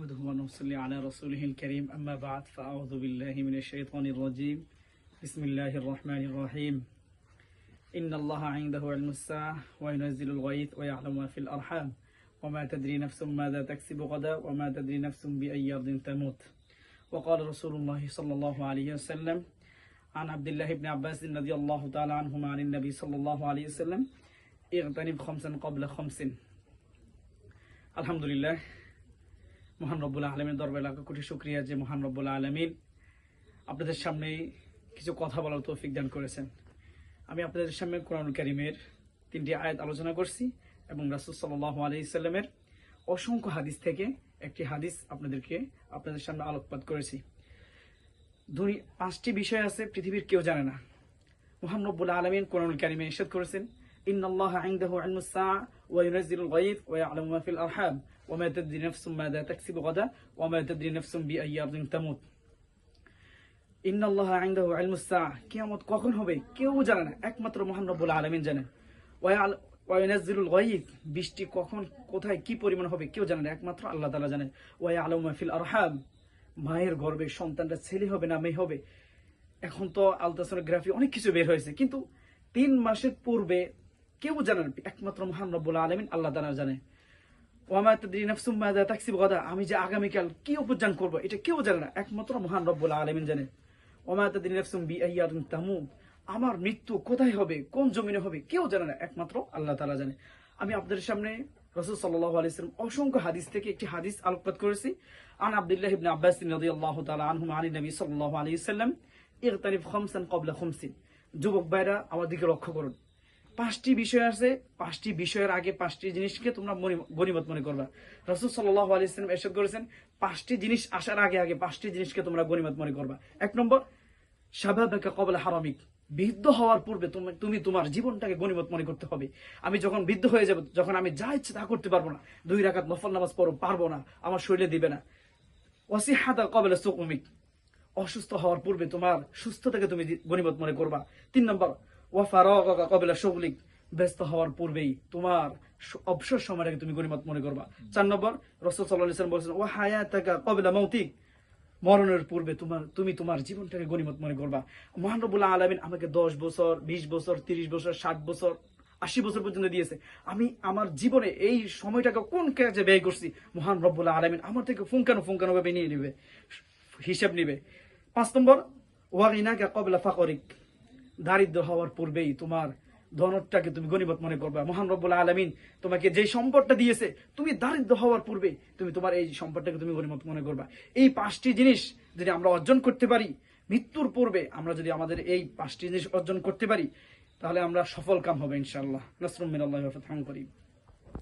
نحمده ونصلي على رسوله الكريم أما بعد فأعوذ بالله من الشيطان الرجيم بسم الله الرحمن الرحيم إن الله عنده علم الساعة وينزل الغيث ويعلم ما في الأرحام وما تدري نفس ماذا تكسب غدا وما تدري نفس بأي أرض تموت وقال رسول الله صلى الله عليه وسلم عن عبد الله بن عباس رضي الله تعالى عنهما عن النبي صلى الله عليه وسلم اغتنم خمسا قبل خمس الحمد لله মহান রব্বুল আলামিনের দরবারে লাখ কোটি শুকরিয়া যে মহান রব্বুল আলামিন আপনাদের সামনে কিছু কথা বলার তৌফিক দান করেছেন। আমি আপনাদের সামনে কোরআনুল কারীমের 3টি আয়াত আলোচনা করছি এবং রাসূল সাল্লাল্লাহু আলাইহি সাল্লামের অসংখ্য হাদিস থেকে একটি হাদিস আপনাদের সামনে আলোকপাত করেছি। 5টি বিষয় আছে পৃথিবীর কেউ জানে না। মহান রব্বুল আলামিন কোরআনুল কারীমে ইরশাদ করেছেন, ইন্নাল্লাহা ইনদাহু ইলমুস সাআ ওয়া ইউনাজ্জিলুল গায়থ ওয়া ইয়া'লামু মা ফিল আরহাম وما تدري نفس ماذا تكسب غدا وما تدري نفس بأي أرض تموت إن الله عنده علم الساعة কিয়ামত কখন হবে কেউ জানে না, একমাত্র মহান রব্বুল আলামিন জানেন। ওয়া ইউনাজ্জিলুল গায়থ বৃষ্টি কখন কোথায় কি পরিমাণ হবে কেউ জানে না, একমাত্র আল্লাহ তাআলা জানেন। ওয়া ইয়া'লামু মা ফিল আরহাম মায়ের গর্ভে সন্তানটা ছেলে হবে না মেয়ে হবে, এখন তো আলট্রাসোনোগ্রাফি অনেক কিছু বের হয়েছে, কিন্তু 3 মাসের পূর্বে কেউ জানে না, একমাত্র মহান রব্বুল আলামিন আল্লাহ তাআলা জানে। ওয়ামা তাদরি নাফসুম মাযা তাকসিবু গাদা আমি যে আগামীকাল কি উপার্জন করব এটা কেউ জানে না, একমাত্র মহান রব্বুল আলামিন জানেন। ওয়ামা তাদরি নাফসুম বিআইয়ি আরদিন তামুত আমার মৃত্যু কোথায় হবে কোন জমিনে হবে কেউ জানে না, একমাত্র আল্লাহ তাআলা জানে। আমি আপনাদের সামনে রাসূল সাল্লাল্লাহু আলাইহি ওয়াসাল্লাম অসংখ্য হাদিস থেকে একটি হাদিস আলোকপাত করেছি। আন আব্দুল্লাহ ইবনে আব্বাস রাদিয়াল্লাহু তাআলা আনহুমা আনিন নবী সাল্লাল্লাহু আলাইহি ওয়াসাল্লাম ইগতানিব খামসান ক্বাবলা খামসিন যুবক ভাইরা আমার দিকে লক্ষ্য করুন। 5টি বিষয় আছে, 5টি বিষয়ের আগে 5টি জিনিসকে তোমরা গনিমত মনে করবা। রাসূল সাল্লাল্লাহু আলাইহি ওয়াসাল্লাম ইরশাদ করেছেন 5টি জিনিস আসার আগে 5টি জিনিসকে তোমরা গনিমত মনে করবা। 1 নম্বর শাবাবাকা ক্বাবলা হারামিক বৃদ্ধ হওয়ার পূর্বে তুমি তোমার জীবনটাকে গনিমত মনে করতে হবে। আমি যখন বৃদ্ধ হয়ে যাব, যখন আমি যা ইচ্ছে তা করতে পারবো না, 2 রাকাত নফল নামাজ পড়ব পারবো না, আমার শরীরে দিবে না। ওয়াসিহাতা ক্বাবলা সুকুমিক অসুস্থ হওয়ার পূর্বে তোমার সুস্থতাকে তুমি গনিমত মনে করবা। 3 নম্বর ওয়াফারাগাকা ক্বাবলা শুগলিক ব্যস্ত হওয়ার পূর্বেই তোমার অবসর সময়টাকে তুমি গনিমত মনে করবা। 4 নম্বর রাসূল সাল্লাল্লাহু আলাইহি ওয়াসাল্লাম বলেছেন ওয়া হায়াতাকা ক্বাবলা মাউতিক মরণের পূর্বে তুমি তোমার জীবনটাকে গনিমত মনে করবা। মহান রব্বুল আলামিন আমাকে 10 বছর 20 বছর 30 বছর 60 বছর 80 বছর পর্যন্ত দিয়েছে, আমি আমার জীবনে এই সময়টাকে কোন কাজে ব্যয় করছি মহান রব্বুল আলামিন আমার থেকে ফুঙ্কানো ভাবে নিয়ে নেবে, হিসাব নেবে। 5 নম্বর ওয়াগিনাকা ক্বাবলা ফাকরিক দারিদ্র হওয়ার পূর্বেই তোমার ধনটাকে তুমি গনিমত মনে করবা। মহান রব্বুল আলামিন তোমাকে যে সম্পদটা দিয়েছে তুমি দারিদ্র হওয়ার পূর্বে তুমি তোমার এই সম্পদটাকে তুমি গনিমত মনে করবা। এই 5টি জিনিস যদি আমরা অর্জন করতে পারি, মৃত্যুর পূর্বে আমরা যদি আমাদের এই 5টি জিনিস অর্জন করতে পারি, তাহলে আমরা সফল কাম হবে ইনশাআল্লাহ। নাসরুম মিনাল্লাহি ওয়া ফাতহুন করিম।